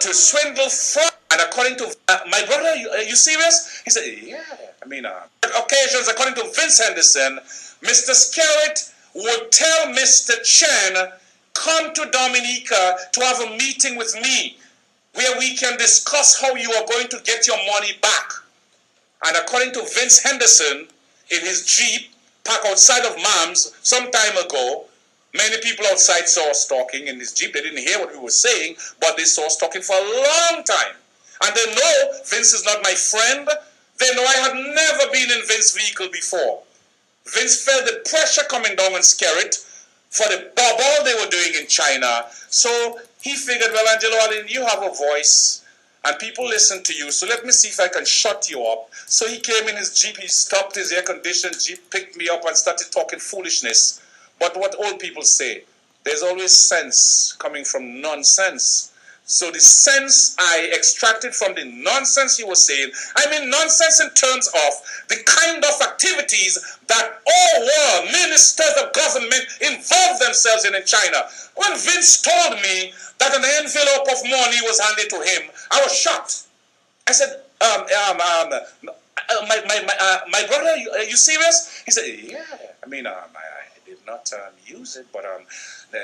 to swindle, fraud. And according to my brother, are you serious? He said, yeah. I mean, occasions, according to Vince Henderson, Mr. Skerritt would tell Mr. Chen, come to Dominica to have a meeting with me where we can discuss how you are going to get your money back. And according to Vince Henderson, in his Jeep, parked outside of Mom's some time ago, many people outside saw us talking in his Jeep. They didn't hear what we were saying, but they saw us talking for a long time. And they know Vince is not my friend. They know I had never been in Vince's vehicle before. Vince felt the pressure coming down on Skerritt for the bubble they were doing in China. So he figured, well, Angelo Allen, you have a voice and people listen to you. So let me see if I can shut you up. So he came in his Jeep, he stopped his air-conditioned Jeep, picked me up and started talking foolishness. But what old people say, there's always sense coming from nonsense. So the sense I extracted from the nonsense he was saying, I mean nonsense in terms of the kind of activities that all world ministers of government involve themselves in China. When Vince told me that an envelope of money was handed to him, I was shocked. I said, my brother, are you serious? He said, yeah. I mean, I did not use it, but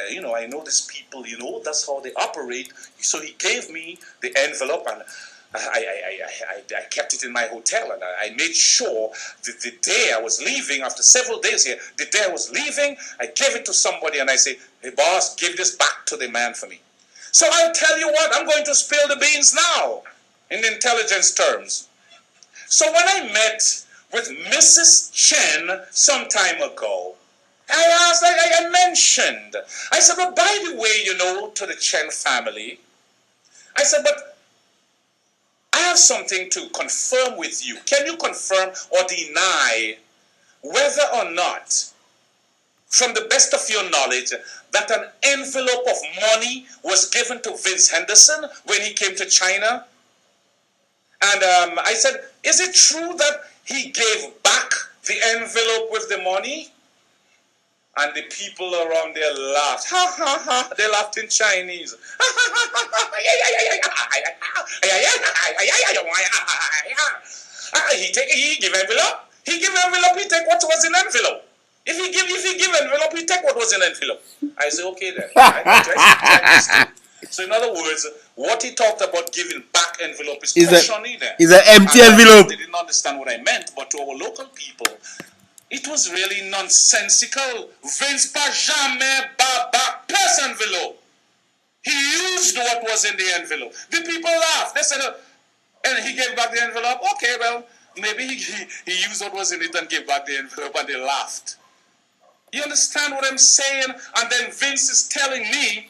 you know, I know these people, you know, that's how they operate. So he gave me the envelope, and I kept it in my hotel, and I made sure that the day I was leaving, after several days here, the day I was leaving, I gave it to somebody, and I say, hey boss, give this back to the man for me. So I'll tell you what, I'm going to spill the beans now, in intelligence terms. So when I met with Mrs. Chen some time ago, I asked, I mentioned, I said, but by the way, you know, to the Chen family, I said, but I have something to confirm with you. Can you confirm or deny whether or not, from the best of your knowledge, that an envelope of money was given to Vince Henderson when he came to China? And I said, is it true that he gave back the envelope with the money? And the people around there laughed. Ha ha ha. They laughed in Chinese. He give envelope. He give envelope. He take what was in envelope. If he give envelope, he take what was in envelope. I say, okay then. So in other words, what he talked about giving back envelope is question there. Is an empty envelope. They didn't understand what I meant, but to our local people, it was really nonsensical. Vince pas jamais back plus envelope. He used what was in the envelope. The people laughed. They said, and he gave back the envelope. Okay, well, maybe he used what was in it and gave back the envelope, and they laughed. You understand what I'm saying? And then Vince is telling me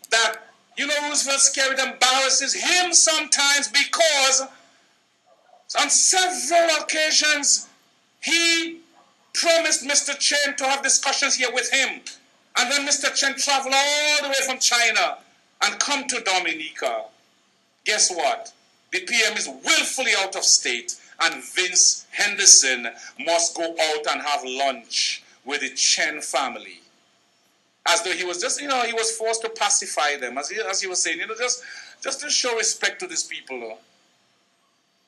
that, you know, Roosevelt Skerritt embarrasses him sometimes because on several occasions he promised Mr. Chen to have discussions here with him. And then Mr. Chen traveled all the way from China and come to Dominica. Guess what? The PM is willfully out of state, and Vince Henderson must go out and have lunch with the Chen family. As though he was just, you know, he was forced to pacify them. As he was saying, you know, just to show respect to these people.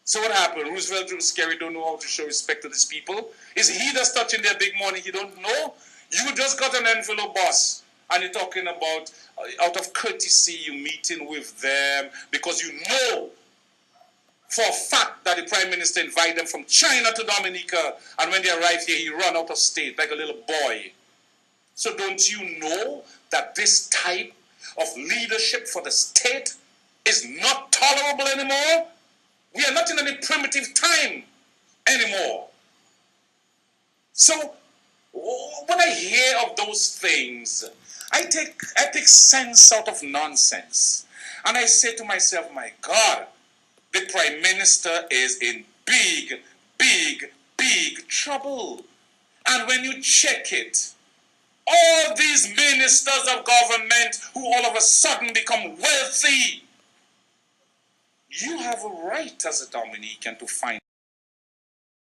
So what happened? Roosevelt Skerritt don't know how to show respect to these people. Is he that's touching their big money? He don't know. You just got an envelope, boss, and you're talking about out of courtesy you meeting with them because you know for a fact that the Prime Minister invited them from China to Dominica, and when they arrived here, he ran out of state like a little boy. So don't you know that this type of leadership for the state is not tolerable anymore? We are not in any primitive time anymore. So when I hear of those things, I take sense out of nonsense. And I say to myself, my God, the Prime Minister is in big, big, big trouble. And when you check it, all these ministers of government who all of a sudden become wealthy, you have a right as a Dominican to find